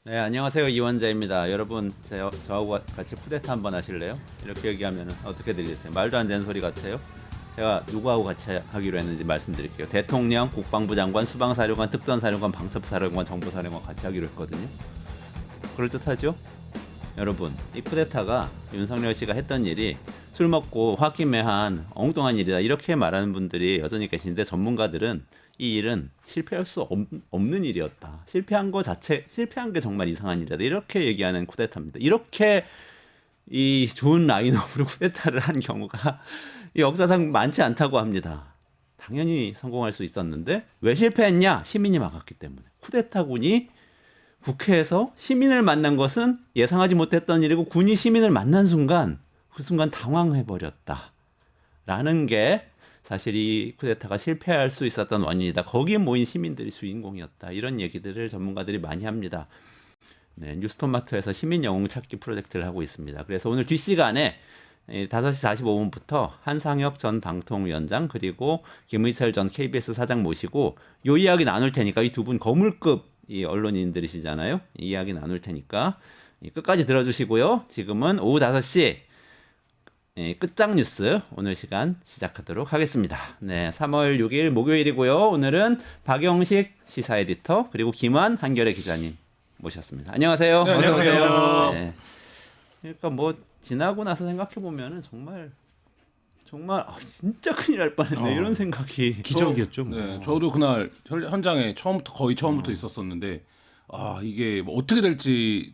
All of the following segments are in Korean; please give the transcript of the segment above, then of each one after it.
네, 안녕하세요. 이원재입니다. 여러분, 저하고 같이 쿠데타 한번 하실래요? 이렇게 얘기하면 어떻게 들리세요? 말도 안 되는 소리 같아요? 제가 누구하고 같이 하기로 했는지 말씀드릴게요. 대통령, 국방부 장관, 수방사령관, 특전사령관, 방첩사령관, 정보사령관 같이 하기로 했거든요. 그럴듯하죠? 여러분, 이 쿠데타가 윤석열 씨가 했던 일이 술 먹고 홧김에한 엉뚱한 일이다 이렇게 말하는 분들이 여전히 계신데, 전문가들은 이 일은 실패할 수 없는 일이었다. 실패한 게 정말 이상한 일이다. 이렇게 얘기하는 쿠데타입니다. 이렇게 이 좋은 라인업으로 쿠데타를 한 경우가 이 역사상 많지 않다고 합니다. 당연히 성공할 수 있었는데 왜 실패했냐? 시민이 막았기 때문에. 쿠데타군이 국회에서 시민을 만난 것은 예상하지 못했던 일이고, 군이 시민을 만난 순간 그 순간 당황해버렸다 라는 게 사실 이 쿠데타가 실패할 수 있었던 원인이다. 거기에 모인 시민들이 주인공이었다. 이런 얘기들을 전문가들이 많이 합니다. 네, 뉴스토마토에서 시민 영웅 찾기 프로젝트를 하고 있습니다. 그래서 오늘 뒷시간에 5시 45분부터 한상혁 전 방통위원장 그리고 김의철 전 KBS 사장 모시고 이 이야기 나눌 테니까, 이 두 분 거물급 이 언론인들이시잖아요. 이 이야기 나눌 테니까 끝까지 들어주시고요. 지금은 오후 5시 끝장 뉴스 오늘 시간 시작하도록 하겠습니다. 네, 3월 6일 목요일이고요. 오늘은 박영식 시사 에디터 그리고 김환 한겨레 기자님 모셨습니다. 안녕하세요. 네, 어서 안녕하세요. 오세요. 네. 그러니까 뭐 지나고 나서 생각해 보면은 정말 진짜 큰일 날 뻔했네 이런 생각이. 기적이었죠. 뭐. 네, 저도 그날 현장에 거의 처음부터 있었었는데, 이게 뭐 어떻게 될지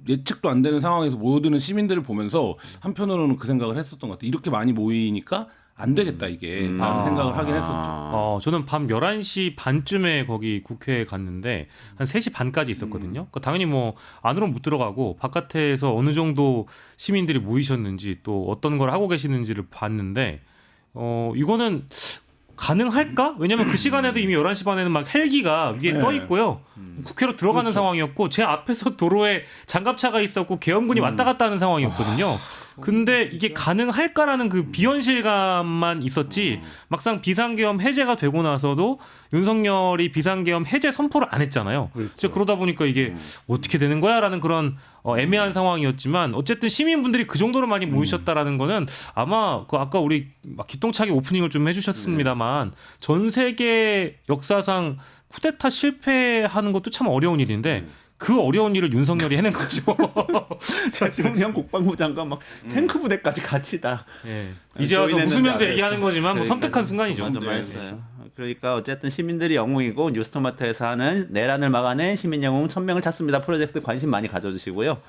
예측도 안 되는 상황에서 모여드는 시민들을 보면서 한편으로는 그 생각을 했었던 것 같아요. 이렇게 많이 모이니까 안 되겠다 이게 라는 생각을 하긴 했었죠. 저는 밤 11시 반쯤에 거기 국회에 갔는데 한 3시 반까지 있었거든요. 그러니까 당연히 뭐 안으로는 못 들어가고 바깥에서 어느 정도 시민들이 모이셨는지 또 어떤 걸 하고 계시는지를 봤는데 이거는 가능할까? 왜냐면 그 시간에도 이미 11시 반에는 막 헬기가 위에 떠 있고요. 국회로 들어가는 그렇죠. 상황이었고, 제 앞에서 도로에 장갑차가 있었고 계엄군이 왔다 갔다 하는 상황이었거든요. 근데 이게 가능할까라는 그 비현실감만 있었지, 막상 비상계엄 해제가 되고 나서도 윤석열이 비상계엄 해제 선포를 안 했잖아요. 그렇죠. 그러다 보니까 이게 어떻게 되는 거야라는 그런 애매한 상황이었지만, 어쨌든 시민분들이 그 정도로 많이 모이셨다라는 거는 아마 그 아까 우리 막 기똥차게 오프닝을 좀 해주셨습니다만 전 세계 역사상 쿠데타 실패하는 것도 참 어려운 일인데 그 어려운 일을 윤석열이 해낸 거죠. 대통령 국방부 장관 막 탱크 부대까지 같이 다. 예. 이제 와서 조인했는데 웃으면서 안 얘기하는 거지만 뭐 섬뜩한 순간이죠. 맞아, 네, 말했어요. 그러니까 어쨌든 시민들이 영웅이고, 뉴스토마토에서 하는 내란을 막아낸 시민 영웅 1000명을 찾습니다 프로젝트 관심 많이 가져주시고요.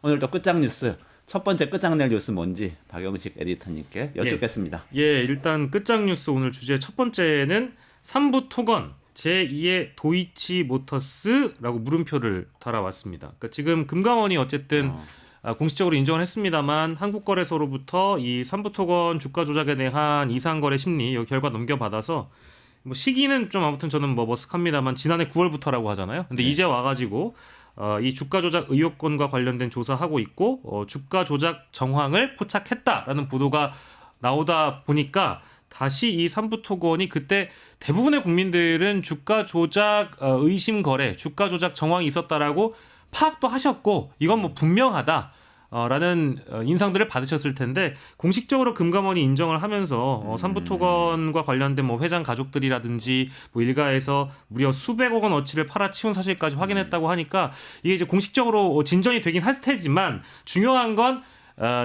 오늘 또 끝장 뉴스, 첫 번째 끝장낼 뉴스 뭔지 박영식 에디터님께 여쭙겠습니다. 예, 일단 끝장 뉴스 오늘 주제 첫 번째는 삼부 토건 제2의 도이치모터스라고 물음표를 달아왔습니다. 그러니까 지금 금감원이 어쨌든 공식적으로 인정을 했습니다만, 한국거래소로부터 이 삼부토건 주가 조작에 대한 이상거래 심리 여기 결과 넘겨받아서, 뭐 시기는 좀 아무튼 저는 뭐 머쓱합니다만 지난해 9월부터라고 하잖아요. 근데 이제 와가지고 이 주가 조작 의혹건과 관련된 조사하고 있고, 주가 조작 정황을 포착했다라는 보도가 나오다 보니까 다시 이 삼부토건이, 그때 대부분의 국민들은 주가 조작 의심 거래, 주가 조작 정황이 있었다라고 파악도 하셨고, 이건 뭐 분명하다 라는 인상들을 받으셨을 텐데, 공식적으로 금감원이 인정을 하면서 삼부토건과 관련된 뭐 회장 가족들이라든지 뭐 일가에서 무려 수백억 원 어치를 팔아치운 사실까지 확인했다고 하니까, 이게 이제 공식적으로 진전이 되긴 할 테지만, 중요한 건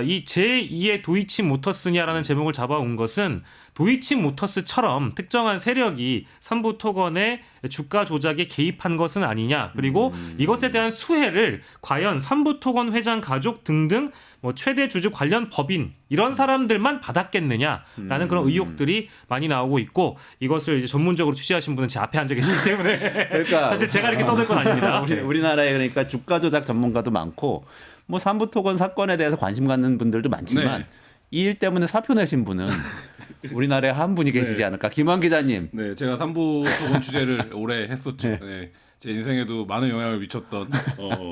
이 제2의 도이치모터스냐라는 제목을 잡아온 것은, 도이치모터스처럼 특정한 세력이 삼부토건의 주가 조작에 개입한 것은 아니냐, 그리고 이것에 대한 수혜를 과연 삼부토건 회장 가족 등등 뭐 최대 주주 관련 법인 이런 사람들만 받았겠느냐라는 그런 의혹들이 많이 나오고 있고, 이것을 이제 전문적으로 취재하신 분은 제 앞에 앉아 계시기 때문에 그러니까 사실 제가 이렇게 떠들 건 아닙니다. 우리나라에 그러니까 주가 조작 전문가도 많고, 뭐 삼부토건 사건에 대해서 관심 갖는 분들도 많지만, 이 일 때문에 사표 내신 분은 우리나라에 한 분이 계시지 않을까. 김환 기자님. 네, 제가 삼부토건 취재를 오래 했었죠. 네, 제 인생에도 많은 영향을 미쳤던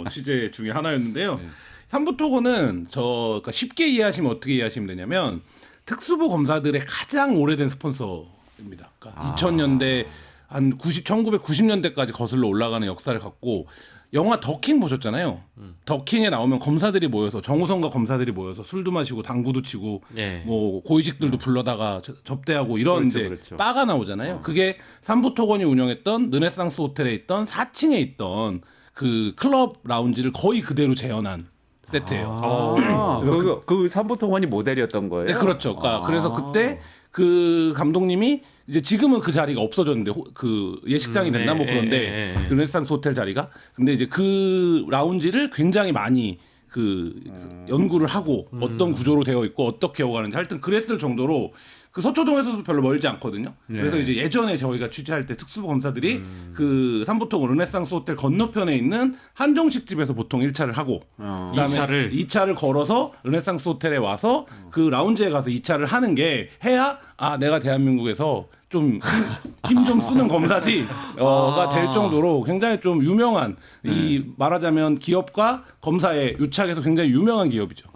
취재 중에 하나였는데요. 삼부토건은 그러니까 쉽게 이해하시면 어떻게 이해하시면 되냐면, 특수부 검사들의 가장 오래된 스폰서입니다. 그러니까 2000년대 한 1990년대까지 거슬러 올라가는 역사를 갖고, 영화 더킹 보셨잖아요. 더킹에 나오면 검사들이 모여서 정우성과 검사들이 모여서 술도 마시고 당구도 치고 예. 뭐 고위직들도 불러다가 접대하고 이런 그렇죠, 이제 그렇죠. 바가 나오잖아요. 그게 삼부토건이 운영했던 르네상스 호텔에 있던 4층에 있던 그 클럽 라운지를 거의 그대로 재현한 세트예요. 그 삼부통원이 모델이었던 거예요. 네, 그렇죠. 그러니까 그래서 그때 그 감독님이 이제 지금은 그 자리가 없어졌는데 그 예식장이 됐나 뭐 그런데 그 르네상스 호텔 자리가 근데 이제 그 라운지를 굉장히 많이 그 연구를 하고 어떤 구조로 되어 있고 어떻게 오가는지 하여튼 그랬을 정도로 그 서초동에서도 별로 멀지 않거든요. 그래서 이제 예전에 저희가 취재할 때 특수부 검사들이 그 삼부통 르네상스 호텔 건너편에 있는 한정식 집에서 보통 1차를 하고 그다음에 2차를 걸어서 르네상스 호텔에 와서 그 라운지에 가서 2차를 하는 게 해야 아 내가 대한민국에서 좀 힘 좀 쓰는 검사지가 될 정도로 굉장히 좀 유명한 이 말하자면 기업과 검사의 유착에서 굉장히 유명한 기업이죠.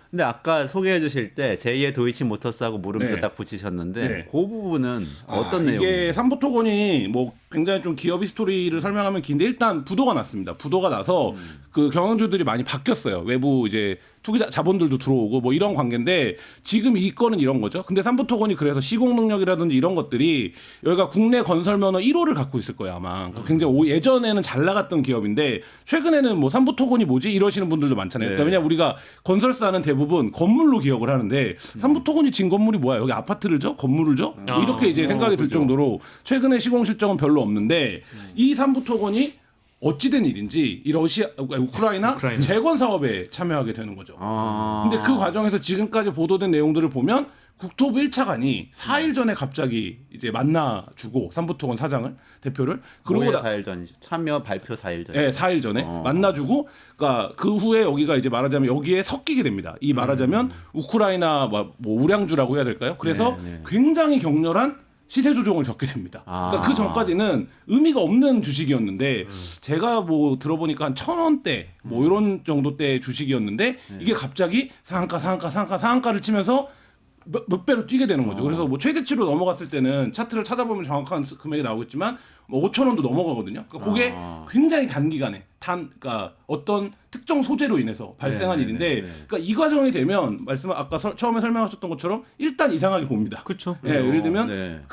근데 아까 소개해 주실 때 제2의 도이치모터스하고 물음표 네. 딱 붙이셨는데 네. 그 부분은 어떤 내용이에요? 이게 삼부토건이 뭐 굉장히 좀 기업 히스토리를 설명하면 긴데 일단 부도가 났습니다. 부도가 나서 그 경영주들이 많이 바뀌었어요. 외부 이제 투기자 자본들도 들어오고 뭐 이런 관계인데 지금 이 건은 이런 거죠. 근데 삼부토건이 그래서 시공 능력이라든지 이런 것들이 여기가 국내 건설 면허 1호를 갖고 있을 거예요 아마. 굉장히 예전에는 잘 나갔던 기업인데 최근에는 뭐 삼부토건이 뭐지 이러시는 분들도 많잖아요. 그러니까 왜냐면 우리가 건설사는 대부분 건물로 기억을 하는데 삼부토건이 진 건물이 뭐야? 여기 아파트를 줘? 건물을 줘? 뭐 이렇게 이제 생각이 들 정도로 최근에 시공 실적은 별로 없는데 이 삼부토건이 어찌된 일인지 이 우크라이나 재건 사업에 참여하게 되는 거죠. 근데 그 과정에서 지금까지 보도된 내용들을 보면 국토부 1차관이 4일 전에 갑자기 이제 만나주고 삼부토건 사장을 대표를 그러고 4일 전이죠. 참여 발표 4일 전. 네, 4일 전에 만나주고 그러니까 그 후에 여기가 이제 말하자면 여기에 섞이게 됩니다. 이 말하자면 우크라이나 뭐 우량주라고 해야 될까요? 그래서 굉장히 격렬한 시세 조정을 겪게 됩니다. 그러니까 그 전까지는 의미가 없는 주식이었는데 제가 뭐 들어보니까 한 1,000원대 뭐 이런 정도대 주식이었는데 이게 갑자기 상한가를 치면서 몇 배로 뛰게 되는 거죠. 그래서 뭐 최대치로 넘어갔을 때는 차트를 찾아보면 정확한 금액이 나오겠지만 뭐 5,000원도 넘어가거든요. 그러니까 그게 굉장히 단기간에 그러니까 어떤 특정 소재로 인해서 발생한 일인데, 그러니까 이 과정이 되면 아까 처음에 설명하셨던 것처럼 일단 이상하게 봅니다. 그렇죠. 네, 예를 들면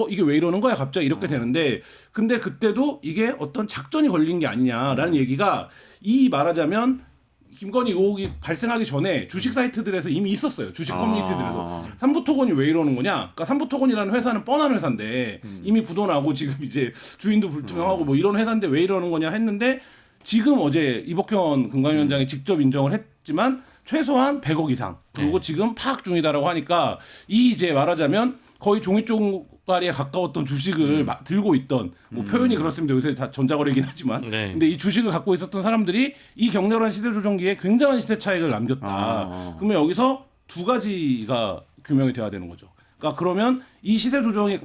이게 왜 이러는 거야 갑자기 이렇게 되는데, 근데 그때도 이게 어떤 작전이 걸린 게 아니냐라는 얘기가 이 말하자면. 김건희 의혹이 발생하기 전에 주식 사이트들에서 이미 있었어요. 주식 커뮤니티들에서. 삼부토건이 왜 이러는 거냐? 그러니까 삼부토건이라는 회사는 뻔한 회사인데 이미 부도 나고 지금 이제 주인도 불투명하고 뭐 이런 회사인데 왜 이러는 거냐 했는데 지금 어제 이복현 금감위원장이 직접 인정을 했지만 최소한 100억 이상 그리고 지금 파악 중이다라고 하니까 이 이제 말하자면 거의 종이 쪼가리에 가까웠던 주식을 들고 있던 뭐 표현이 그렇습니다. 요새 다 전자거래이긴 하지만 근데 이 주식을 갖고 있었던 사람들이 이 격렬한 시세 조정기에 굉장한 시세 차익을 남겼다. 그러면 여기서 두 가지가 규명이 돼야 되는 거죠. 그러니까 그러면 이 시세 조정이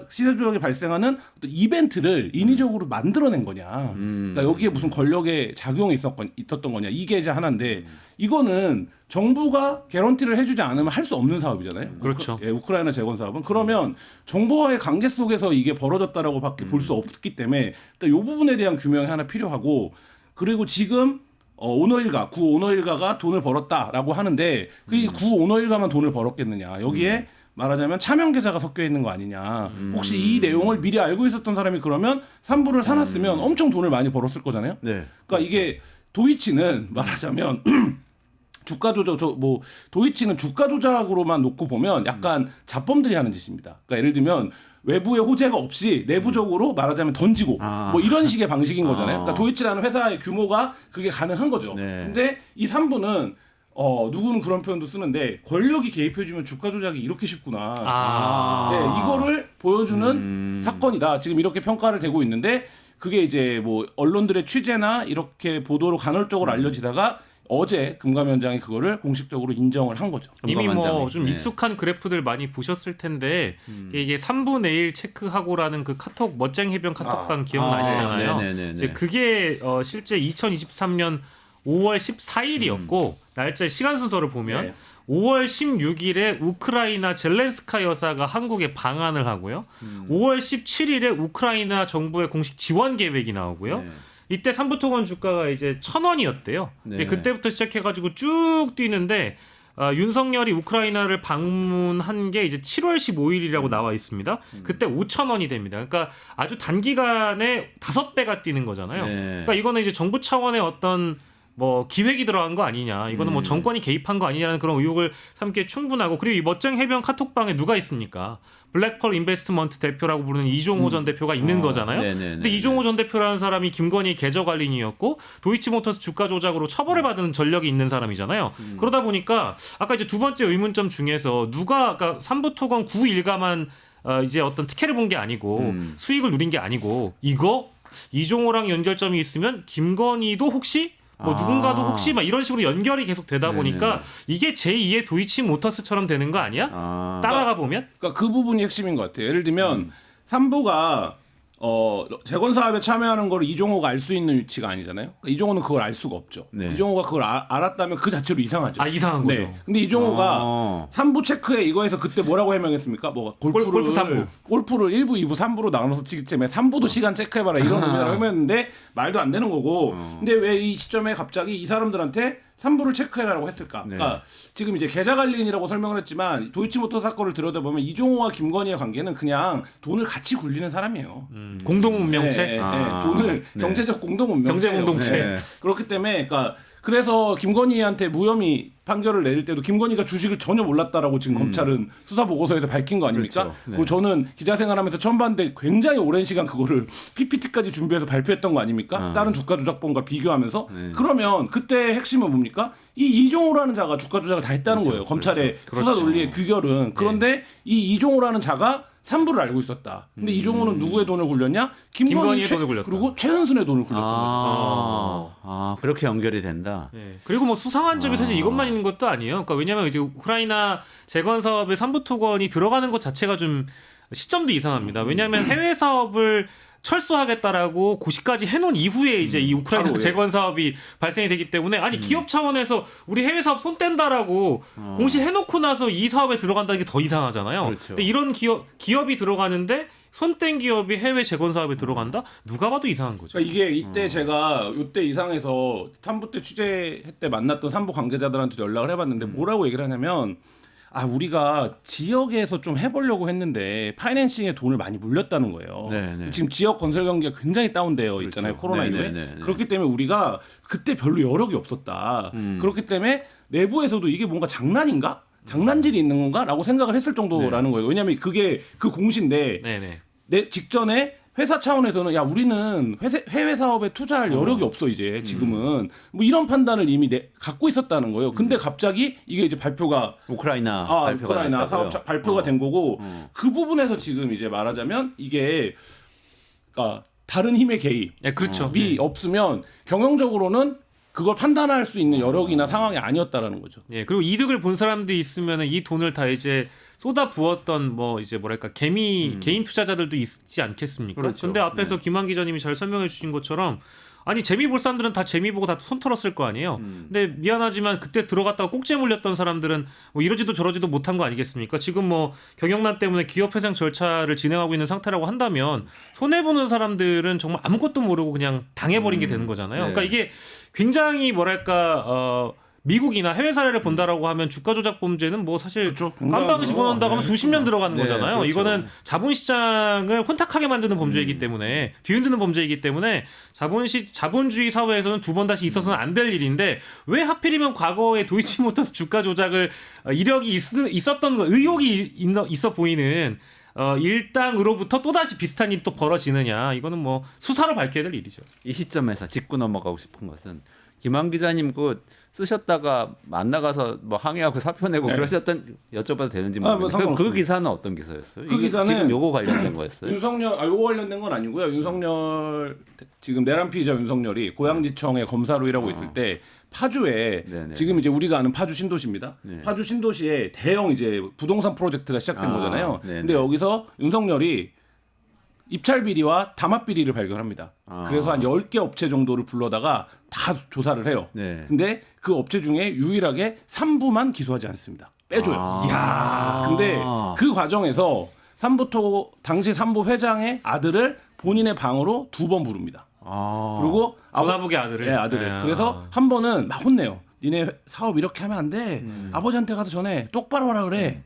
시세 조정이 발생하는 어떤 이벤트를 인위적으로 만들어낸 거냐? 그러니까 여기에 무슨 권력의 작용이 있었던 거냐? 이게 이제 하나인데 이거는 정부가 개런티를 해주지 않으면 할 수 없는 사업이잖아요. 그렇죠. 우크라이나 재건 사업은 그러면 정부와의 관계 속에서 이게 벌어졌다라고밖에 볼 수 없기 때문에 일단 이 부분에 대한 규명이 하나 필요하고 그리고 지금. 구 오너일가가 돈을 벌었다라고 하는데 그 구 오너일가만 돈을 벌었겠느냐 여기에 말하자면 차명 계좌가 섞여 있는 거 아니냐 혹시 이 내용을 미리 알고 있었던 사람이 그러면 산부를 사놨으면 엄청 돈을 많이 벌었을 거잖아요. 그러니까 이게 도이치는 말하자면 주가 조작 도이치는 주가 조작으로만 놓고 보면 약간 잡범들이 하는 짓입니다. 그러니까 예를 들면 외부의 호재가 없이 내부적으로 말하자면 던지고 뭐 이런 식의 방식인 거잖아요. 그러니까 도이치라는 회사의 규모가 그게 가능한 거죠. 근데 이 3부는 누구는 그런 표현도 쓰는데 권력이 개입해주면 주가 조작이 이렇게 쉽구나. 이거를 보여주는 사건이다. 지금 이렇게 평가를 되고 있는데 그게 이제 뭐 언론들의 취재나 이렇게 보도로 간헐적으로 알려지다가 어제 금감위원장이 그거를 공식적으로 인정을 한 거죠. 이미 뭐 좀 익숙한 그래프들 많이 보셨을 텐데 이게 3분의 1 체크하고라는 그 카톡 멋쟁 해변 카톡방 기억나시잖아요. 이제 그게 실제 2023년 5월 14일이었고 날짜 시간 순서를 보면 5월 16일에 우크라이나 젤렌스카 여사가 한국에 방한을 하고요. 5월 17일에 우크라이나 정부의 공식 지원 계획이 나오고요. 네. 이때 삼부토건 주가가 이제 1,000원이었대요. 네. 그때부터 시작해가지고 쭉 뛰는데 윤석열이 우크라이나를 방문한 게 이제 7월 15일이라고 나와 있습니다. 그때 5,000원이 됩니다. 그러니까 아주 단기간에 5배가 뛰는 거잖아요. 네. 그러니까 이거는 이제 정부 차원의 어떤 뭐 기획이 들어간 거 아니냐, 이거는 뭐 정권이 개입한 거 아니냐는 그런 의혹을 삼기에 충분하고, 그리고 이 멋쟁이 해변 카톡방에 누가 있습니까? 블랙펄 인베스트먼트 대표라고 부르는 이종호 전 대표가 있는 거잖아요. 네네네. 근데 이종호 전 대표라는 사람이 김건희 계좌관리인이었고 도이치모터스 주가 조작으로 처벌을 받은 전력이 있는 사람이잖아요. 그러다 보니까 아까 이제 두 번째 의문점 중에서 누가 아까 삼부토건 9일가만 이제 어떤 특혜를 본 게 아니고 수익을 누린 게 아니고, 이거 이종호랑 연결점이 있으면 김건희도 혹시 뭐 누군가도 혹시 막 이런 식으로 연결이 계속 되다 보니까 네네네. 이게 제2의 도이치모터스처럼 되는 거 아니야? 따라가 보면? 그러니까 그 부분이 핵심인 것 같아요. 예를 들면 삼부가 재건 사업에 참여하는 걸 이종호가 알 수 있는 위치가 아니잖아요. 그러니까 이종호는 그걸 알 수가 없죠. 네. 이종호가 그걸 알았다면 그 자체로 이상하죠. 아, 이상한 거죠. 네. 근데 이종호가 삼부 체크에 이거에서 그때 뭐라고 해명했습니까? 뭐 골프 삼부. 골프를 1부, 2부, 3부로 나눠서 치기 때문에 3부도 시간 체크해봐라 이런 의미라고 해명했는데 말도 안 되는 거고. 근데 왜 이 시점에 갑자기 이 사람들한테 3부를 체크해라라고 했을까? 네. 그러니까 지금 이제 계좌관리인이라고 설명을 했지만 도이치모터 사건을 들여다보면 이종호와 김건희의 관계는 그냥 돈을 같이 굴리는 사람이에요. 공동 운명체? 네, 네, 아, 돈을 네. 경제적 공동 운명체. 경제 공동체. 네. 그렇기 때문에 그러니까 그래서 김건희한테 무혐의 판결을 내릴 때도 김건희가 주식을 전혀 몰랐다라고 지금 검찰은 수사 보고서에서 밝힌 거 아닙니까? 그렇죠. 네. 그리고 저는 기자 생활하면서 처음 봤는데 굉장히 오랜 시간 그거를 PPT까지 준비해서 발표했던 거 아닙니까? 다른 주가 조작범과 비교하면서 그러면 그때 핵심은 뭡니까? 이 이종호라는 자가 주가 조작을 다 했다는 거예요. 검찰의 수사 논리의 규결은. 그런데 이 이종호라는 자가 삼부를 알고 있었다. 근데 이종호는 누구의 돈을 굴렸냐? 김건희의 돈을 굴렸다. 그리고 최은순의 돈을 굴렸던 거죠. 그렇게 연결이 된다. 네. 그리고 뭐 수상한 점이 사실 이것만 있는 것도 아니에요. 그러니까 왜냐하면 이제 우크라이나 재건 사업에 삼부토건이 들어가는 것 자체가 좀 시점도 이상합니다. 왜냐하면 해외 사업을 철수하겠다라고 고시까지 해놓은 이후에 이제 이 우크라이나 바로, 예. 재건 사업이 발생이 되기 때문에, 아니 기업 차원에서 우리 해외 사업 손 뗀다라고 공시해놓고 나서 이 사업에 들어간다는 게 더 이상하잖아요. 그렇죠. 근데 이런 기업이 들어가는데 손뗀 기업이 해외 재건 사업에 들어간다? 누가 봐도 이상한 거죠. 그러니까 이게 이때 제가 이때 이상해서 삼부 때 취재 때 만났던 삼부 관계자들한테 연락을 해봤는데 뭐라고 얘기를 하냐면, 우리가 지역에서 좀 해보려고 했는데 파이낸싱에 돈을 많이 물렸다는 거예요. 네네. 지금 지역 건설 경기가 굉장히 다운되어 있잖아요. 그렇죠. 코로나 이후에. 네네네. 그렇기 때문에 우리가 그때 별로 여력이 없었다. 그렇기 때문에 내부에서도 이게 뭔가 장난인가? 장난질이 있는 건가? 라고 생각을 했을 정도라는 거예요. 왜냐하면 그게 그 공시인데 네네. 내 직전에 회사 차원에서는 우리는 해외 사업에 투자할 여력이 없어 이제 지금은 뭐 이런 판단을 이미 갖고 있었다는 거예요. 근데 갑자기 이게 이제 발표가 우크라이나 발표가 우크라이나 났다고요? 사업 발표가 된 거고 그 부분에서 지금 이제 말하자면 이게 그러니까 다른 힘의 개입이 네, 그렇죠. 없으면 경영적으로는 그걸 판단할 수 있는 여력이나 상황이 아니었다라는 거죠. 예, 그리고 이득을 본 사람들이 있으면 이 돈을 다 이제 쏟아 부었던 뭐 이제 뭐랄까 개인 투자자들도 있지 않겠습니까? 그렇죠. 근데 앞에서 김한 기자님이 잘 설명해 주신 것처럼, 아니 재미 볼 사람들은 다 재미 보고 다 손 털었을 거 아니에요. 근데 미안하지만 그때 들어갔다가 꼭지 물렸던 사람들은 뭐 이러지도 저러지도 못한 거 아니겠습니까? 지금 뭐 경영난 때문에 기업 회생 절차를 진행하고 있는 상태라고 한다면 손해 보는 사람들은 정말 아무것도 모르고 그냥 당해버린 게 되는 거잖아요. 네. 그러니까 이게 굉장히 뭐랄까 미국이나 해외 사례를 본다라고 하면 주가 조작 범죄는 뭐 사실 그렇죠. 깜빡이 집어넣는다고 하면 수십 년 들어가는 네, 거잖아요. 그렇죠. 이거는 자본시장을 혼탁하게 만드는 범죄이기 때문에, 뒤흔드는 범죄이기 때문에 자본주의 사회에서는 두 번 다시 있어서는 안 될 일인데, 왜 하필이면 과거에 도이치모터스 주가 조작을 이력이 있었던 의혹이 있어 보이는 일당으로부터 또다시 비슷한 일이 또 벌어지느냐, 이거는 뭐 수사로 밝혀야 될 일이죠. 이 시점에서 짚고 넘어가고 싶은 것은, 김한 기자님 쓰셨다가 만나가서 뭐 항의하고 사표 내고 네. 그러셨던, 여쭤봐도 되는지 뭐 모르겠는데 그 기사는 어떤 기사였어요? 그 이게 기사는 지금 요거 관련된 거였어요? 윤석열 요거 관련된 건 아니고요. 윤석열 지금 내란 피의자 윤석열이 고양지청에 검사로 일하고 있을 때 파주에 네네. 지금 이제 우리가 아는 파주 신도시입니다. 네. 파주 신도시에 대형 이제 부동산 프로젝트가 시작된 거잖아요. 네네. 근데 여기서 윤석열이 입찰 비리와 담합 비리를 발견합니다. 그래서 한 10개 업체 정도를 불러다가 다 다 조사를 해요. 네. 근데 그 업체 중에 유일하게 3부만 기소하지 않습니다. 빼줘요. 아. 근데 그 과정에서 당시 3부 회장의 아들을 본인의 방으로 2번 부릅니다. 그리고 전화북의 아들을. 네, 아들을. 네. 그래서 한 번은 막 혼내요. 니네 사업 이렇게 하면 안 돼. 아버지한테 가서 전해. 똑바로 하라 그래.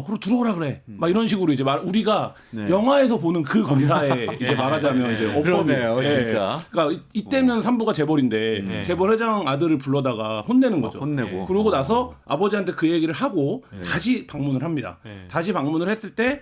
그리고 들어오라 그래. 막 이런 식으로 이제 우리가 네. 영화에서 보는 그 검사의 이제 말하자면 이제 어법이. 그러네요, 진짜. 그러니까 이때면 삼부가 재벌인데 재벌 회장 아들을 불러다가 혼내는 거죠. 혼내고. 그러고 나서 아버지한테 그 얘기를 하고 다시 방문을 합니다. 다시 방문을 했을 때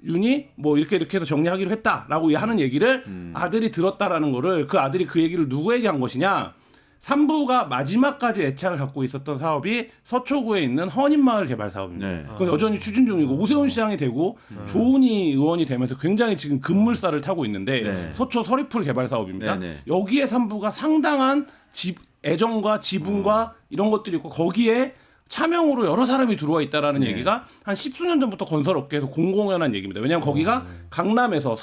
윤이 뭐 이렇게 해서 정리하기로 했다라고 하는 얘기를 아들이 들었다라는 거를 그 아들이 그 얘기를 누구에게 한 것이냐? 삼부가 마지막까지 애착을 갖고 있었던 사업이 서초구에 있는 헌인마을 개발 사업입니다. 네. 그건 여전히 추진 중이고 오세훈 시장이 되고 조은희 의원이 되면서 굉장히 지금 급물살을 타고 있는데 네. 서초 서리풀 개발 사업입니다. 네, 네. 여기에 삼부가 상당한 애정과 지분과 이런 것들이 있고 거기에 차명으로 여러 사람이 들어와 있다라는 네. 얘기가 한 10수년 전부터 건설업계에서 공공연한 얘기입니다. 왜냐하면 거기가 강남에서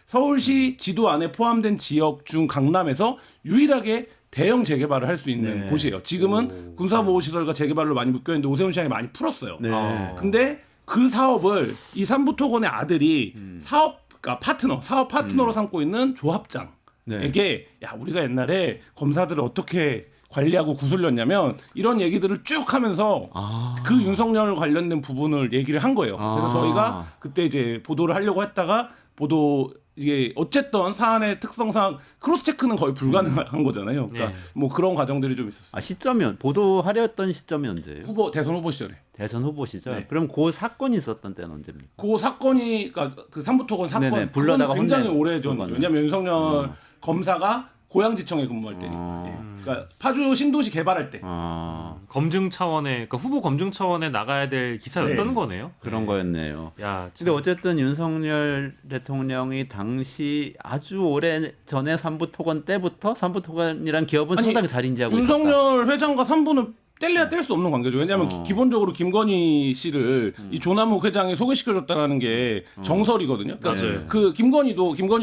서울시 지도 안에 포함된 지역 중 강남에서 유일하게 대형 재개발을 할 수 있는 곳이에요. 지금은 군사보호시설과 재개발로 많이 묶여있는데 오세훈 시장이 많이 풀었어요. 네. 근데 그 사업을 이 삼부토건의 아들이 사업 파트너로 삼고 있는 조합장에게 야 우리가 옛날에 검사들을 어떻게 관리하고 구슬렸냐면 이런 얘기들을 쭉 하면서 그 윤석열 관련된 부분을 얘기를 한 거예요. 그래서 저희가 그때 이제 보도를 하려고 했다가 이게 어쨌든 사안의 특성상 크로스 체크는 거의 불가능한 거잖아요. 그러니까 뭐 그런 과정들이 좀 있었어요. 시점이 보도하려 했던 시점이 언제예요? 대선 후보 시절에. 대선 후보 시절. 네. 그럼 그 사건이 있었던 때는 언제입니까? 그 사건이 그러니까 그 삼부토건 사건 네네, 불러다가 그거는 굉장히 혼낸 오래 전이죠. 그거는. 왜냐하면 윤석열 검사가 고양지청에 근무할 때니까. 그러니까 파주 신도시 개발할 때. 검증 차원의 그러니까 후보 검증 차원에 나가야 될 기사였던 네. 거네요. 그런 거였네요. 야, 근데 어쨌든 윤석열 대통령이 당시 아주 오래 전에 삼부토건 때부터 삼부토건이란 기업은 아니, 상당히 잘 인지하고 있었다. 윤석열 회장과 삼부는 뗄래야 뗄 수 없는 관계죠. 왜냐하면 기본적으로 김건희 씨를 이 조남욱 회장이 소개시켜줬다라는 게 정설이거든요. 그러니까 맞아요. 그 김건희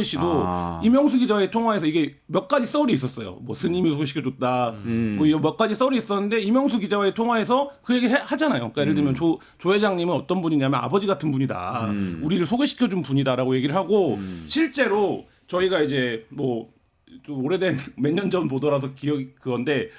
씨도 이명수 기자의 통화에서 이게 몇 가지 썰이 있었어요. 뭐 스님이 소개시켜줬다. 뭐 이런 몇 가지 썰이 있었는데 이명수 기자와의 통화에서 그 얘기 하잖아요. 그러니까 예를 들면 조 회장님은 어떤 분이냐면 아버지 같은 분이다. 우리를 소개시켜준 분이다라고 얘기를 하고 실제로 저희가 이제 뭐 좀 오래된 몇 년 전 보도라서 기억이 그건데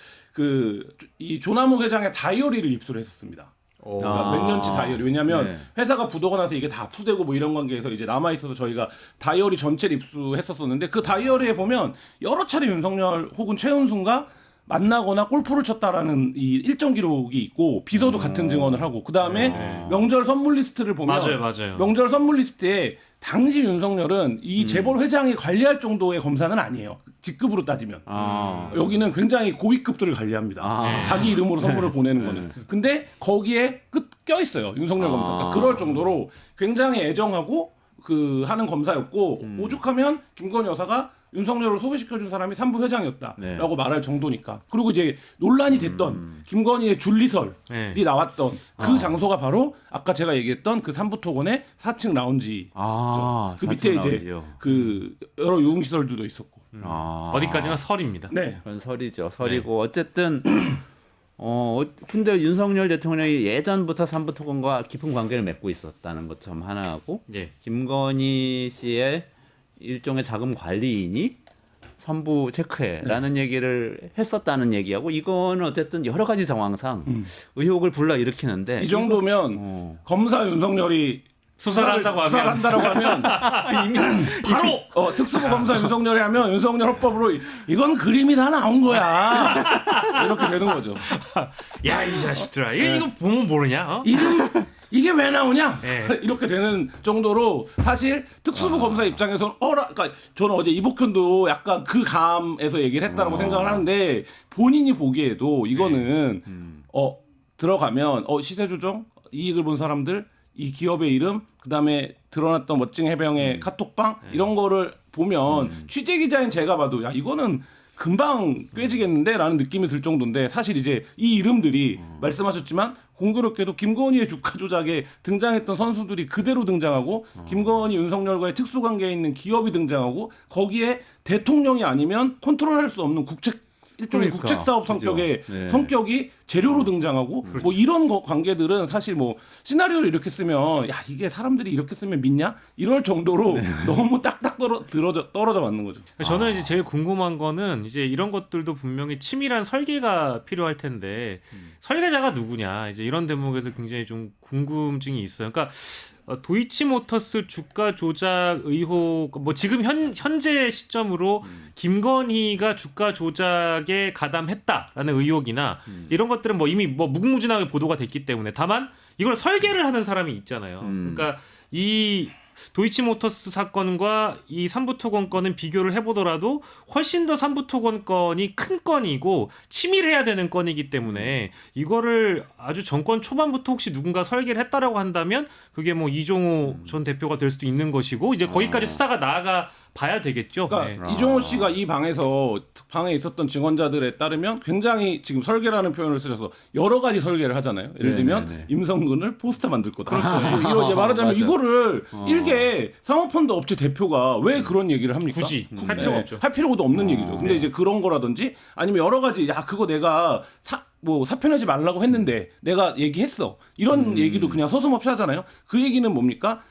이 조남욱 회장의 다이어리를 입수를 했었습니다. 그러니까 몇 년치 다이어리. 왜냐하면 회사가 부도가 나서 이게 다 압수되고 뭐 이런 관계에서 이제 남아 있어서 저희가 다이어리 전체를 입수했었었는데 그 다이어리에 보면 여러 차례 윤석열 혹은 최은순과 만나거나 골프를 쳤다라는 이 일정 기록이 있고 비서도 같은 증언을 하고 그 다음에 명절 선물 리스트를 보면 맞아요. 명절 선물 리스트에 당시 윤석열은 이 재벌 회장이 관리할 정도의 검사는 아니에요. 직급으로 따지면 여기는 굉장히 고위급들을 관리합니다. 자기 이름으로 선물을 보내는 거는. 근데 거기에 껴 있어요. 윤석열 검사. 그러니까 그럴 정도로 굉장히 애정하고 하는 검사였고 오죽하면 김건희 여사가 윤석열을 소개시켜준 사람이 삼부 회장이었다라고 말할 정도니까. 그리고 이제 논란이 됐던 김건희의 줄리설이 나왔던 그 장소가 바로 아까 제가 얘기했던 그 삼부토건의 4층 라운지. 그 밑에 이제 그 여러 유흥시설들도 있었고. 어디까지나 설입니다. 네. 그런 설이죠. 설이고 어쨌든 근데 윤석열 대통령이 예전부터 삼부토건과 깊은 관계를 맺고 있었다는 것 좀 하나하고 김건희 씨의 일종의 자금 관리인이 선부 체크해라는 얘기를 했었다는 얘기하고 이거는 어쨌든 여러 가지 정황상 의혹을 불러일으키는데 이 정도면 검사 윤석열이 수사를 한다고 하면 바로 특수부 검사 윤석열이 하면 윤석열 헌법으로 이건 그림이 다 나온 거야 이렇게 되는 거죠. 야 이 자식들아 이거 보면 모르냐? 이게 왜 나오냐? 이렇게 되는 정도로 사실 특수부 검사 입장에서는 그러니까 저는 어제 이복현도 약간 그 감에서 얘기를 했다라고 생각을 하는데 본인이 보기에도 이거는 들어가면 시세 조정 이익을 본 사람들 이 기업의 이름 그다음에 드러났던 멋진 해병의 카톡방 이런 거를 보면 취재 기자인 제가 봐도 야 이거는 금방 꿰지겠는데라는 느낌이 들 정도인데 사실 이제 이 이름들이 말씀하셨지만 공교롭게도 김건희의 주가 조작에 등장했던 선수들이 그대로 등장하고 김건희 윤석열과의 특수관계에 있는 기업이 등장하고 거기에 대통령이 아니면 컨트롤할 수 없는 국책 일종의 그러니까. 국책 사업 성격의 그죠. 네. 성격이 재료로 등장하고 뭐 이런 관계들은 사실 뭐 시나리오를 이렇게 쓰면 야 이게 사람들이 이렇게 쓰면 믿냐 이럴 정도로 너무 딱딱 떨어져 맞는 거죠. 저는 이제 제일 궁금한 거는 이제 이런 것들도 분명히 치밀한 설계가 필요할 텐데 설계자가 누구냐 이제 이런 대목에서 굉장히 좀 궁금증이 있어요. 그러니까 도이치모터스 주가 조작 의혹 뭐 지금 현재 시점으로 김건희가 주가 조작에 가담했다라는 의혹이나 이런 것들은 뭐 이미 뭐 무궁무진하게 보도가 됐기 때문에 다만 이걸 설계를 하는 사람이 있잖아요. 그러니까 이 도이치모터스 사건과 이 삼부토건 건은 비교를 해보더라도 훨씬 더 삼부토건 건이 큰 건이고 치밀해야 되는 건이기 때문에 이거를 아주 정권 초반부터 혹시 누군가 설계를 했다라고 한다면 그게 뭐 이종호 전 대표가 될 수도 있는 것이고 이제 거기까지 수사가 나아가 봐야 되겠죠. 그러니까 네. 이종호 씨가 이 방에 있었던 증언자들에 따르면 굉장히 지금 설계라는 표현을 쓰셔서 여러 가지 설계를 하잖아요. 예를 들면 네네네. 임성근을 포스터 만들 거다. 그렇죠. 이거 이제 말하자면 맞아. 이거를 일개 사모펀드 업체 대표가 왜 그런 얘기를 합니까? 굳이 할 필요가 없죠. 할 필요도 없는 얘기죠. 근데 네. 이제 그런 거라든지 아니면 여러 가지 야 그거 내가 사표내지 말라고 했는데 내가 얘기했어. 이런 얘기도 그냥 서슴없이 하잖아요. 그 얘기는 뭡니까?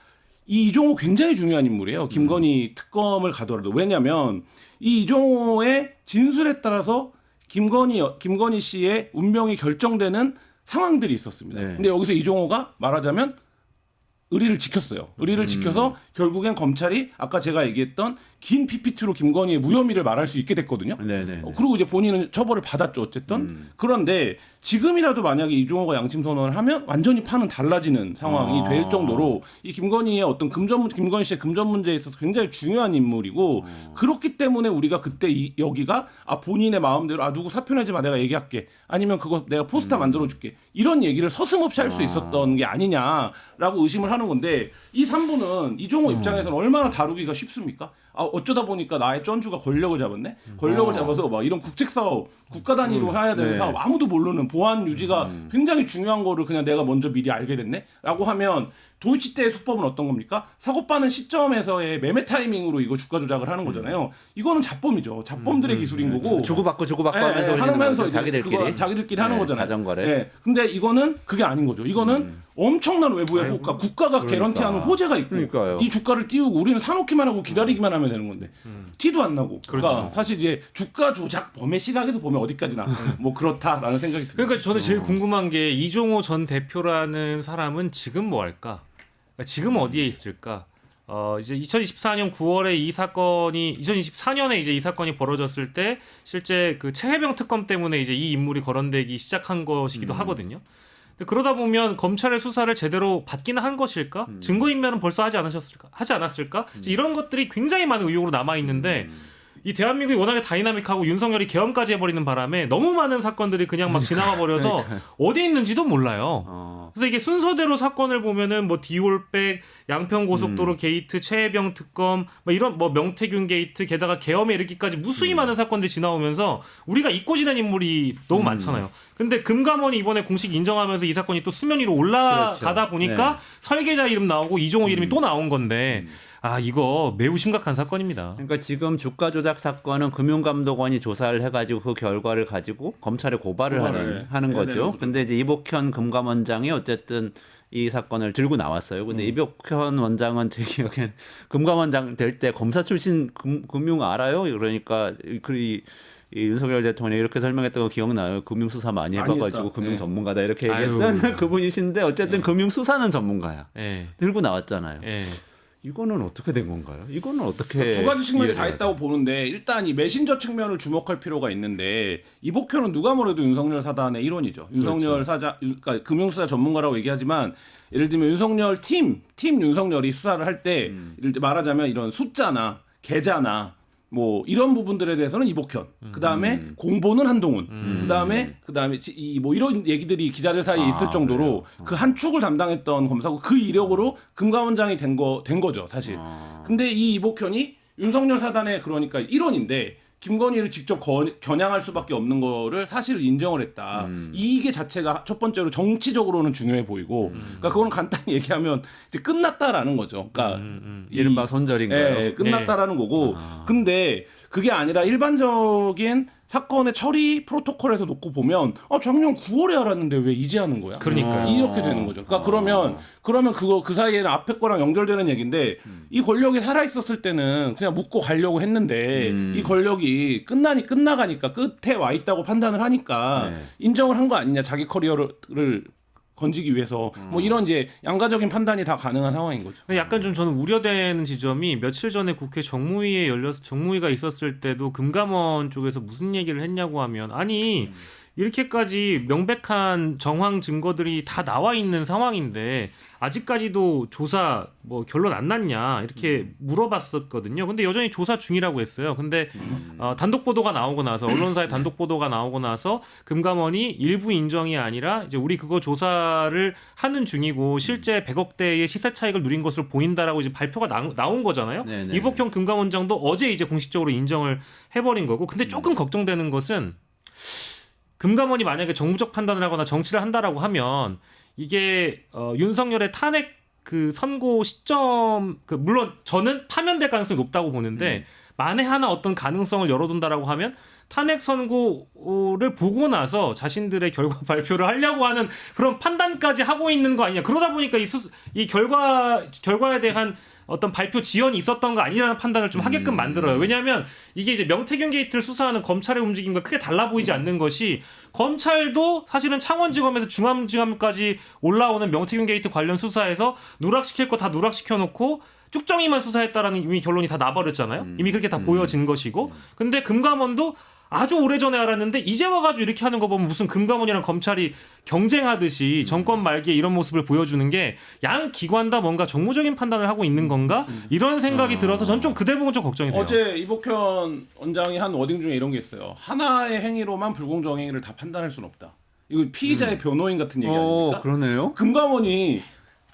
이 이종호 굉장히 중요한 인물이에요. 김건희 특검을 가더라도. 왜냐하면 이 이종호의 진술에 따라서 김건희 씨의 운명이 결정되는 상황들이 있었습니다. 네. 근데 여기서 이종호가 말하자면 의리를 지켰어요. 의리를 지켜서 결국엔 검찰이 아까 제가 얘기했던 긴 PPT로 김건희의 무혐의를 말할 수 있게 됐거든요. 네네. 그리고 이제 본인은 처벌을 받았죠. 어쨌든. 그런데 지금이라도 만약에 이종호가 양심 선언을 하면 완전히 판은 달라지는 상황이 될 정도로 이 김건희의 어떤 김건희 씨의 금전 문제에 있어서 굉장히 중요한 인물이고 그렇기 때문에 우리가 그때 여기가 본인의 마음대로 누구 사표 내지 마 내가 얘기할게 아니면 그거 내가 포스터 만들어줄게 이런 얘기를 서슴없이 할 수 있었던 게 아니냐라고 의심을 하는 건데 이 3부는 이종호 입장에서는 얼마나 다루기가 쉽습니까? 어쩌다 보니까 나의 쩐주가 권력을 잡았네. 권력을 잡아서 막 이런 국책 사업, 국가 단위로 해야 되는 네. 사업, 아무도 모르는 보안 유지가 굉장히 중요한 거를 그냥 내가 먼저 미리 알게 됐네.라고 하면 도이치 때의 수법은 어떤 겁니까? 사고 파는 시점에서의 매매 타이밍으로 이거 주가 조작을 하는 거잖아요. 이거는 자범이죠. 자범들의 기술인 거고. 주고받고 예, 하면서 올리는 하면서 거죠. 이제 자기들끼리 하는 네, 거잖아요. 자전거래. 예. 근데 이거는 그게 아닌 거죠. 이거는 엄청난 외부의 효과, 국가가 개런티하는 호재가 있고 그러니까요. 이 주가를 띄우고 우리는 사놓기만 하고 기다리기만 하면 되는 건데 티도 안 나고. 그러니까 사실 이제 주가 조작 범의 시각에서 보면 어디까지나 뭐 그렇다라는 생각이 듭니다. 그러니까 저는 제일 궁금한 게 이종호 전 대표라는 사람은 지금 뭐 할까? 그러니까 지금 어디에 있을까? 이제 2024년 9월에 이 사건이 2024년에 이제 이 사건이 벌어졌을 때 실제 그 최혜병 특검 때문에 이제 이 인물이 거론되기 시작한 것이기도 하거든요. 근데 그러다 보면 검찰의 수사를 제대로 받기는 한 것일까? 증거인멸은 벌써 하지 않았을까? 이제 이런 것들이 굉장히 많은 의혹으로 남아 있는데 이 대한민국이 워낙에 다이나믹하고 윤석열이 계엄까지 해버리는 바람에 너무 많은 사건들이 그냥 막 지나가 버려서 어디 있는지도 몰라요. 그래서 이게 순서대로 사건을 보면은 뭐 디올백, 양평고속도로 게이트, 최혜병 특검, 뭐 이런 뭐 명태균 게이트, 게다가 계엄에 이르기까지 무수히 많은 사건들이 지나오면서 우리가 잊고 지낸 인물이 너무 많잖아요. 근데 금감원이 이번에 공식 인정하면서 이 사건이 또 수면 위로 올라가다 그렇죠. 보니까 네. 설계자 이름 나오고 이종호 이름이 또 나온 건데 이거 매우 심각한 사건입니다. 그러니까 지금 주가 조작 사건은 금융감독원이 조사를 해가지고 그 결과를 가지고 검찰에 고발을 하는 해야 거죠. 되는 거죠. 근데 이제 이복현 금감원장이 어쨌든 이 사건을 들고 나왔어요. 근데 이복현 원장은 제 기억엔 금감원장 될 때 검사 출신 금융 알아요. 그러니까 이 윤석열 대통령이 이렇게 설명했던 거 기억나요? 금융수사 많이 해봐가지고 금융 전문가다 이렇게 얘기했던 그분이신데 어쨌든 금융수사는 전문가야. 예. 들고 나왔잖아요. 예. 이거는 어떻게 된 건가요? 이거는 어떻게 두 가지 측면이 이해를 다 해야 있다고 보는데 일단 이 메신저 측면을 주목할 필요가 있는데 이복현은 누가 뭐래도 윤석열 사단의 일원이죠. 윤석열 그러니까 금융수사 전문가라고 얘기하지만 예를 들면 윤석열 팀 윤석열이 수사를 할 때 예를 들어 말하자면 이런 숫자나 계좌나 뭐 이런 부분들에 대해서는 이복현, 그 다음에 공보는 한동훈, 그 다음에 이 뭐 이런 얘기들이 기자들 사이에 있을 정도로 그 한 축을 담당했던 검사고 그 이력으로 금감원장이 된 거죠 사실. 근데 이 이복현이 윤석열 사단의 그러니까 일원인데 김건희를 직접 겨냥할 수밖에 없는 거를 사실 인정을 했다. 이게 자체가 첫 번째로 정치적으로는 중요해 보이고, 그러니까 그거는 간단히 얘기하면 이제 끝났다라는 거죠. 그러니까 이른바 손절인가요? 끝났다라는 거고. 근데 그게 아니라 일반적인 사건의 처리 프로토콜에서 놓고 보면 작년 9월에 알았는데 왜 이제 하는 거야? 그러니까요. 이렇게 되는 거죠. 그러니까 그러면 그거 그 사이에는 앞에 거랑 연결되는 얘기인데 이 권력이 살아 있었을 때는 그냥 묻고 가려고 했는데 이 권력이 끝나가니까 끝에 와 있다고 판단을 하니까 네. 인정을 한 거 아니냐 자기 커리어를 건지기 위해서 뭐 이런 이제 양가적인 판단이 다 가능한 상황인 거죠. 약간 좀 저는 우려되는 지점이 며칠 전에 국회 정무위가 있었을 때도 금감원 쪽에서 무슨 얘기를 했냐고 하면 아니 이렇게까지 명백한 정황 증거들이 다 나와 있는 상황인데 아직까지도 조사 뭐 결론 안 났냐 이렇게 물어봤었거든요. 근데 여전히 조사 중이라고 했어요. 근데 단독 보도가 나오고 나서 언론사의 단독 보도가 나오고 나서 금감원이 일부 인정이 아니라 이제 우리 그거 조사를 하는 중이고 실제 100억대의 시세 차익을 누린 것으로 보인다라고 이제 발표가 나온 거잖아요. 네네. 이복형 금감원장도 어제 이제 공식적으로 인정을 해버린 거고. 근데 조금 걱정되는 것은 금감원이 만약에 정무적 판단을 하거나 정치를 한다라고 하면 이게 윤석열의 탄핵 그 선고 시점 물론 저는 파면될 가능성이 높다고 보는데 만에 하나 어떤 가능성을 열어둔다라고 하면 탄핵 선고를 보고 나서 자신들의 결과 발표를 하려고 하는 그런 판단까지 하고 있는 거 아니냐. 그러다 보니까 이 결과에 대한 어떤 발표 지연이 있었던 거 아니라는 판단을 좀 하게끔 만들어요. 왜냐하면 이게 이제 명태균 게이트를 수사하는 검찰의 움직임과 크게 달라 보이지 않는 것이 검찰도 사실은 창원지검에서 중앙지검까지 올라오는 명태균 게이트 관련 수사에서 누락시킬 거 다 누락시켜놓고 쭉정이만 수사했다라는 이미 결론이 다 나버렸잖아요. 이미 그렇게 다 보여진 것이고. 근데 금감원도 아주 오래전에 알았는데 이제 와가지고 이렇게 하는 거 보면 무슨 금감원이랑 검찰이 경쟁하듯이 정권 말기에 이런 모습을 보여주는 게 양 기관 다 뭔가 정무적인 판단을 하고 있는 건가? 이런 생각이 들어서 전 좀 그 대목은 좀 걱정이 돼요. 어제 이복현 원장이 한 워딩 중에 이런 게 있어요. 하나의 행위로만 불공정 행위를 다 판단할 수는 없다. 이거 피의자의 변호인 같은 얘기 아닙니까? 그러네요. 금감원이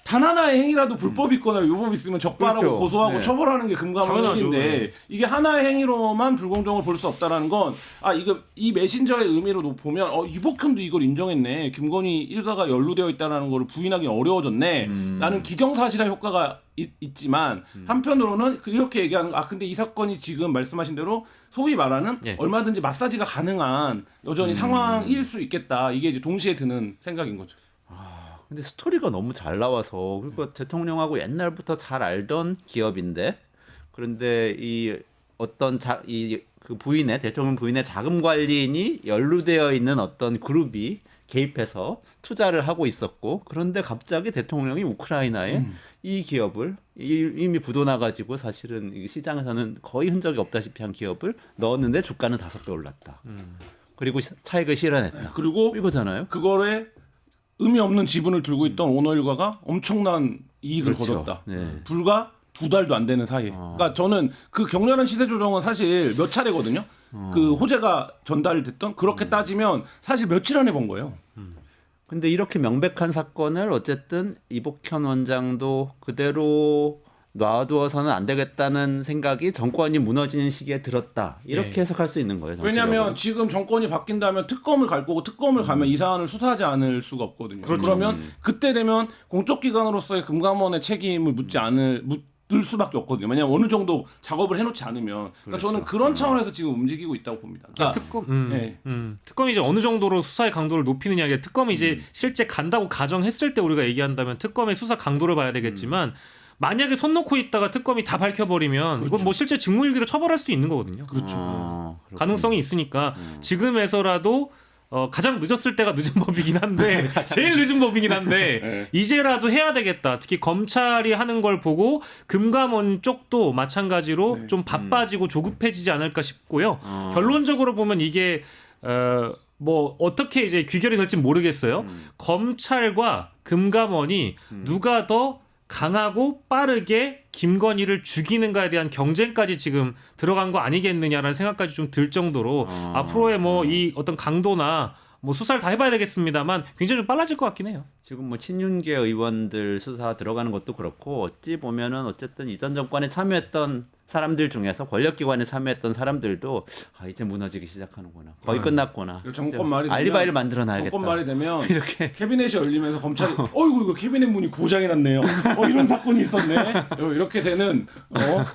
단 하나의 행위라도 불법이 있거나 위법이 있으면 적발하고 그렇죠. 고소하고 네. 처벌하는 게 금감원 당연하죠. 행위인데 네. 이게 하나의 행위로만 불공정을 볼 수 없다라는 건 이거 이 메신저의 의미로 보면 이복현도 이걸 인정했네. 김건희 일가가 연루되어 있다는 걸 부인하기 어려워졌네. 라는 기정사실화 효과가 있지만 한편으로는 이렇게 얘기하는 근데 이 사건이 지금 말씀하신 대로 소위 말하는 예. 얼마든지 마사지가 가능한 여전히 상황일 수 있겠다. 이게 이제 동시에 드는 생각인 거죠. 근데 스토리가 너무 잘 나와서 그러니까 대통령하고 옛날부터 잘 알던 기업인데 그런데 이 어떤 그 부인의 대통령 부인의 자금 관리인이 연루되어 있는 어떤 그룹이 개입해서 투자를 하고 있었고 그런데 갑자기 대통령이 우크라이나에 이 기업을 이미 부도나가지고 사실은 이 시장에서는 거의 흔적이 없다시피 한 기업을 넣었는데 주가는 5배 올랐다. 그리고 차익을 실현했다. 그리고 이거잖아요. 그거에 의미 없는 지분을 들고 있던 오너 일가가 엄청난 이익을 그렇죠. 거뒀다. 네. 불과 2달도 안 되는 사이에. 그러니까 저는 그 격렬한 시세 조정은 사실 몇 차례거든요. 그 호재가 전달됐던 그렇게 따지면 사실 며칠 안에 본 거예요. 근데 이렇게 명백한 사건을 어쨌든 이복현 원장도 그대로 놔두어서는 안 되겠다는 생각이 정권이 무너지는 시기에 들었다. 이렇게 네. 해석할 수 있는 거예요. 왜냐하면 지금 정권이 바뀐다면 특검을 갈 거고 특검을 가면 이 사안을 수사하지 않을 수가 없거든요. 그렇죠. 그러면 그때 되면 공적 기관으로서의 금감원의 책임을 묻을 수밖에 없거든요. 왜냐하면 어느 정도 작업을 해놓지 않으면. 그러니까 저는 그런 차원에서 지금 움직이고 있다고 봅니다. 그러니까 특검이 이제 어느 정도로 수사의 강도를 높이느냐. 이게 특검이 이제 실제 간다고 가정했을 때 우리가 얘기한다면 특검의 수사 강도를 봐야 되겠지만 만약에 손 놓고 있다가 특검이 다 밝혀버리면 이건 뭐 실제 직무유기로 처벌할 수도 있는 거거든요. 그렇죠. 가능성이 있으니까 지금에서라도 가장 늦었을 때가 늦은 법이긴 한데 제일 늦은 법이긴 한데 이제라도 해야 되겠다. 특히 검찰이 하는 걸 보고 금감원 쪽도 마찬가지로 좀 바빠지고 조급해지지 않을까 싶고요. 결론적으로 보면 이게 뭐 어떻게 이제 귀결이 될지 모르겠어요. 검찰과 금감원이 누가 더 강하고 빠르게 김건희를 죽이는가에 대한 경쟁까지 지금 들어간 거 아니겠느냐라는 생각까지 좀 들 정도로 앞으로의 뭐 이 어떤 강도나 뭐 수사를 다 해봐야 되겠습니다만 굉장히 좀 빨라질 것 같긴 해요. 지금 뭐 친윤계 의원들 수사 들어가는 것도 그렇고 어찌 보면은 어쨌든 이전 정권에 참여했던 사람들 중에서 권력기관에 참여했던 사람들도 이제 무너지기 시작하는구나. 거의 끝났구나. 정권 말이 되면 알리바이를 만들어놔야겠다. 정권 말이 되면 이렇게 캐비넷이 열리면서 검찰이 어이구 이거 캐비넷 문이 고장이 났네요. 이런 사건이 있었네. 이렇게 되는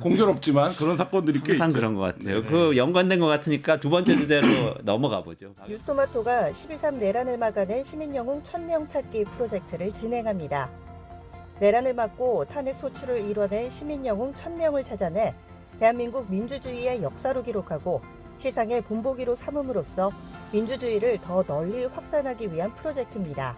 공교롭지만 그런 사건들이 꽤 항상 있죠. 그런 것 같아요. 네. 그 연관된 것 같으니까 두 번째 주제로 넘어가 보죠. 뉴스토마토가 12.3 내란을 막아낸 시민영웅 1000명 찾기 프로젝트를 진행합니다. 내란을 막고 탄핵 소추를 이뤄낸 시민영웅 1000명을 찾아내 대한민국 민주주의의 역사로 기록하고 시상의 본보기로 삼음으로써 민주주의를 더 널리 확산하기 위한 프로젝트입니다.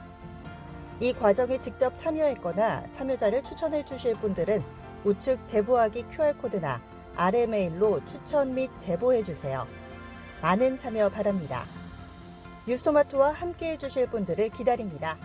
이 과정에 직접 참여했거나 참여자를 추천해 주실 분들은 우측 제보하기 QR코드나 아래 메일로 추천 및 제보해 주세요. 많은 참여 바랍니다. 뉴스토마토와 함께해 주실 분들을 기다립니다.